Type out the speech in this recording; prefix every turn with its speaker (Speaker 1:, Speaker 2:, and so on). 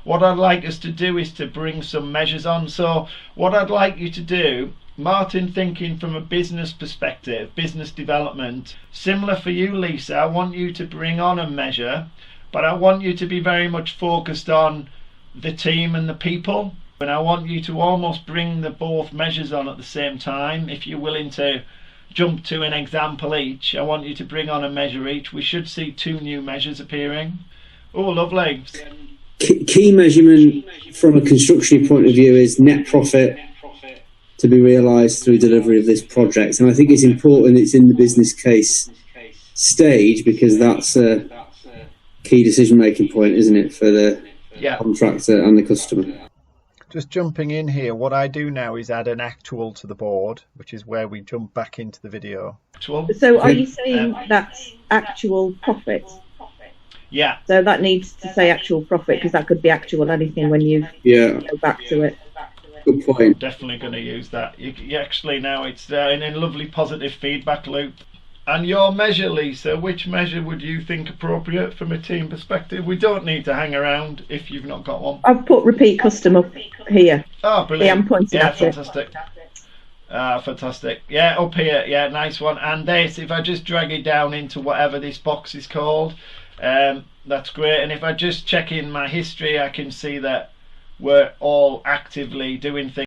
Speaker 1: what I'd like us to do is to bring some measures on. So what I'd like you to do, Martin, thinking from a business perspective, business development, similar for you, Lisa, I want you to bring on a measure, but I want you to be very much focused on the team and the people. And I want you to almost bring the both measures on at the same time. If you're willing to jump to an example each, I want you to bring on a measure each. We should see 2 new measures appearing. Oh, lovely.
Speaker 2: Key measurement from a construction point of view is net profit to be realised through delivery of this project. And I think it's important it's in the business case stage, because that's a key decision making point, isn't it, for the contractor and the customer.
Speaker 1: Just jumping in here, what I do now is add an actual to the board, which is where we jump back into the video.
Speaker 3: So are you saying that's actual profit?
Speaker 1: Yeah.
Speaker 3: So that needs to say actual profit, because that could be actual anything when you go back to it.
Speaker 2: Good point.
Speaker 1: Definitely going to use that. You actually now it's in a lovely positive feedback loop. And your measure, Lisa, which measure would you think appropriate from a team perspective? We don't need to hang around if you've not got one.
Speaker 3: I've put repeat custom up here.
Speaker 1: Oh, brilliant.
Speaker 3: I'm pointing at
Speaker 1: fantastic. Fantastic. Yeah, up here. Yeah, nice one. And this, if I just drag it down into whatever this box is called, that's great. And if I just check in my history, I can see that we're all actively doing things.